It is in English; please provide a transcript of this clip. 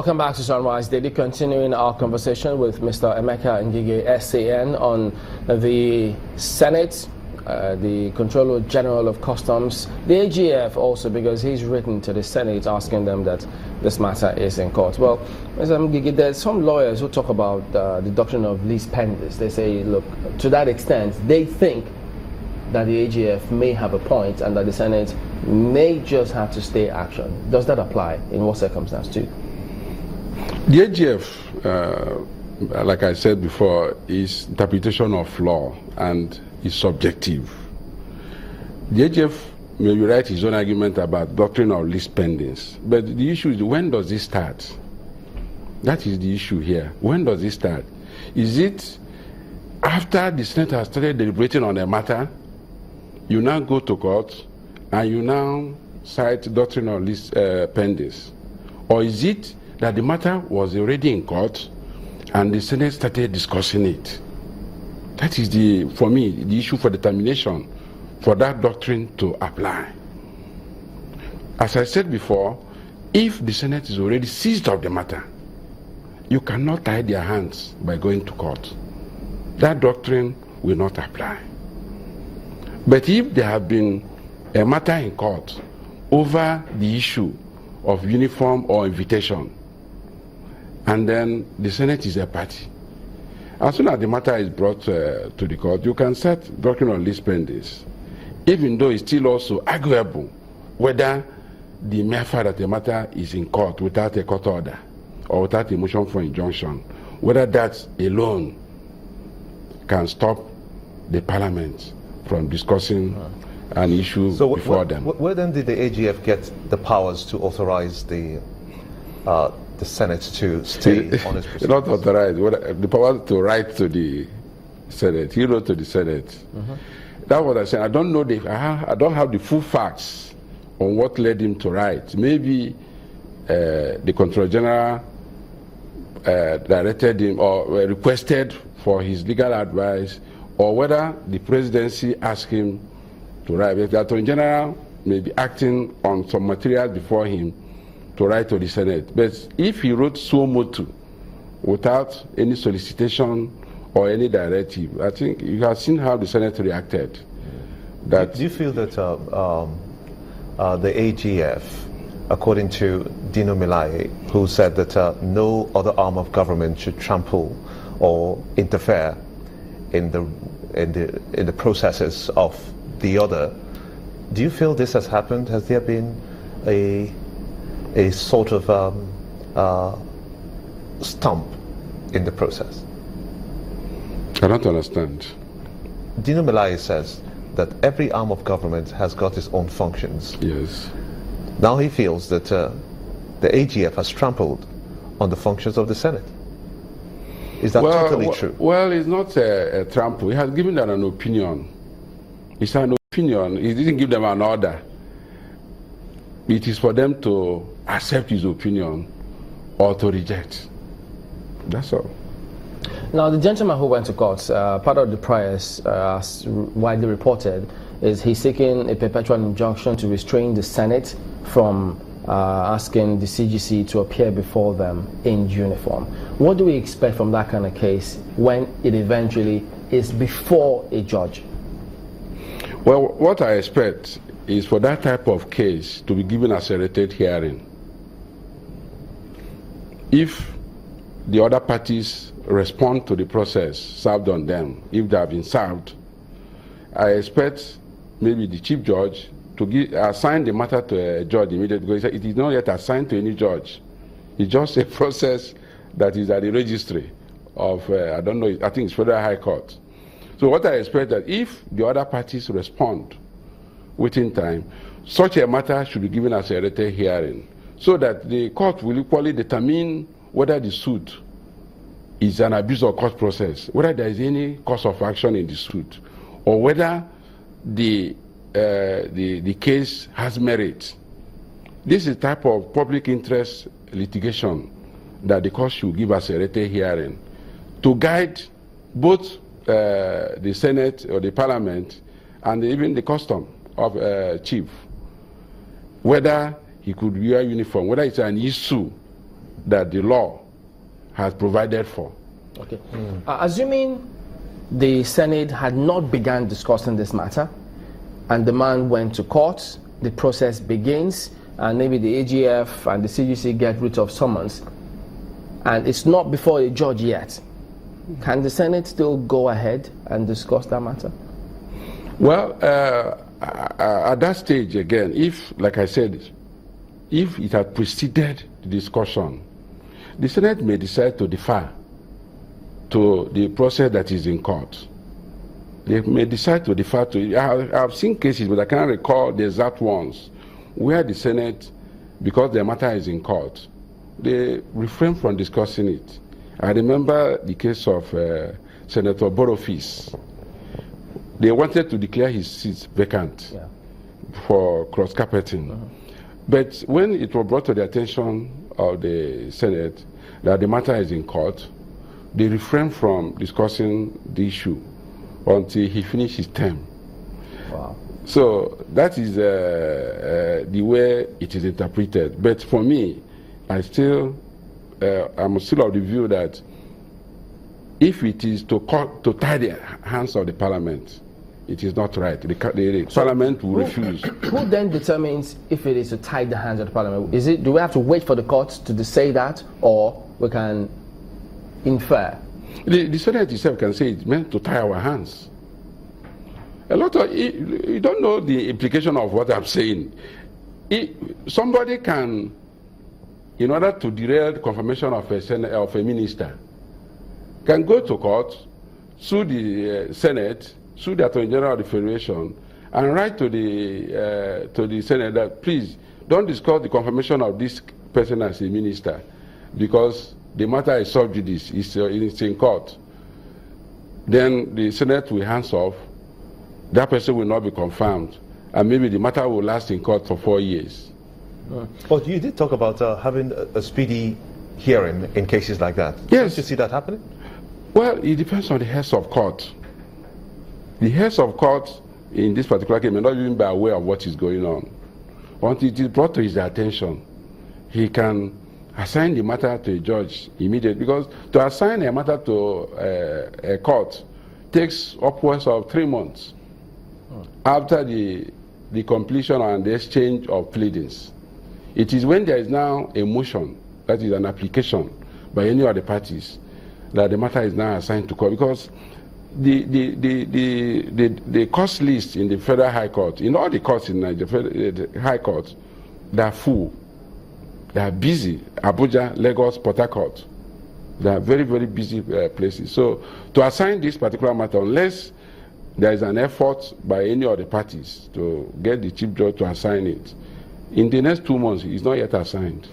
Welcome back to Sunrise Daily, continuing our conversation with Mr. Emeka Ngige, SAN, on the Senate, the Controller General of Customs, the AGF also, because he's written to the Senate asking them that this matter is in court. Well, Mr. Ngige, there's some lawyers who talk about the doctrine of lis pendens. They say, look, to that extent, they think that the AGF may have a point and that the Senate may just have to stay action. Does that apply? In what circumstance too? The AGF, like I said before, is interpretation of law and is subjective. The AGF may write his own argument about doctrine of lis pendens, but the issue is, when does it start? That is the issue here. When does it start? Is it after the Senate has started deliberating on a matter, you now go to court and you now cite doctrine of lis pendens? Or is it that the matter was already in court and the Senate started discussing it? That is, for me, the issue for determination for that doctrine to apply. As I said before, if the Senate is already seized of the matter, you cannot tie their hands by going to court. That doctrine will not apply. But if there have been a matter in court over the issue of uniform or invitation, and then the Senate is a party, as soon as the matter is brought to the court, you can set doctrine on lis pendens, even though it's still also arguable whether the mere fact that the matter is in court without a court order or without a motion for injunction, whether that alone can stop the Parliament from discussing an issue before them. Where then did the AGF get the powers to authorize the Senate to stay on its proceedings? Not authorized. The power to write to the Senate. He wrote to the Senate. That's what I said. I don't know. I don't have the full facts on what led him to write. Maybe the Controller General directed him or requested for his legal advice, or whether the presidency asked him to write. The Attorney General may be acting on some material before him to write to the Senate. But if he wrote suo motu without any solicitation or any directive, I think you have seen how the Senate reacted. Do you feel that the AGF, according to Dino Melaye, who said that no other arm of government should trample or interfere in the processes of the other, do you feel this has happened? Has there been a sort of stump in the process? I don't understand. Dino Melaye says that every arm of government has got its own functions. Yes. Now he feels that the AGF has trampled on the functions of the Senate. Is that totally true? Well, it's not a trample. He has given them an opinion. It's an opinion. He didn't give them an order. It is for them to accept his opinion or to reject. That's all. Now, the gentleman who went to court, part of the priors, as widely reported, is he's seeking a perpetual injunction to restrain the Senate from asking the CGC to appear before them in uniform. What do we expect from that kind of case when it eventually is before a judge? Well, what I expect is for that type of case to be given a accelerated hearing. If the other parties respond to the process served on them, if they have been served, I expect maybe the chief judge to assign the matter to a judge immediately, because it is not yet assigned to any judge. It's just a process that is at the registry of, I don't know, I think it's Federal High Court. So what I expect that if the other parties respond within time, such a matter should be given as a accelerated hearing, so that the court will equally determine whether the suit is an abuse of court process, whether there is any cause of action in the suit, or whether the case has merit. This is the type of public interest litigation that the court should give us a accelerated hearing to guide both the Senate or the Parliament and even the custom of chief, whether he could wear uniform, whether it's an issue that the law has provided for. Okay. Assuming the Senate had not begun discussing this matter and the man went to court, the process begins, and maybe the AGF and the CGC get rid of summons, and it's not before a judge yet, can the Senate still go ahead and discuss that matter? Well, at that stage, again, if, like I said, if it had preceded the discussion, the Senate may decide to defer to the process that is in court. They may decide to defer to. I've seen cases, but I can't recall the exact ones, where the Senate, because the matter is in court, they refrain from discussing it. I remember the case of Senator Borofis. They wanted to declare his seat vacant for cross-carpeting. But when it was brought to the attention of the Senate that the matter is in court, they refrained from discussing the issue until he finished his term. Wow. So that is the way it is interpreted. But for me, I'm still of the view that if it is to tie the hands of the Parliament, it is not right. The Parliament will refuse. Who then determines if it is to tie the hands of the Parliament? Do we have to wait for the courts to say that, or we can infer? The Senate itself can say it's meant to tie our hands. You don't know the implication of what I'm saying. Somebody can, in order to derail the confirmation of a minister, can go to court, sue the Senate, sue the Attorney General of the Federation, and write to the Senate that, please, don't discuss the confirmation of this person as a minister, because the matter is sub judice, it's in court. Then the Senate will hands off, that person will not be confirmed, and maybe the matter will last in court for 4 years. But you did talk about having a speedy hearing in cases like that. Yes. Don't you see that happening? Well, it depends on the heads of court. The heads of court in this particular case may not even be aware of what is going on. Once it is brought to his attention, he can assign the matter to a judge immediately, because to assign a matter to a court takes upwards of 3 months after the completion and the exchange of pleadings. It is when there is now a motion, that is an application by any of the parties, that the matter is now assigned to court, because the court list in the Federal High Court, in all the courts in Nigeria, the High Court, they are full. They are busy. Abuja, Lagos, Port Harcourt. They are very, very busy places. So to assign this particular matter, unless there is an effort by any of the parties to get the chief judge to assign it, in the next 2 months, it's not yet assigned.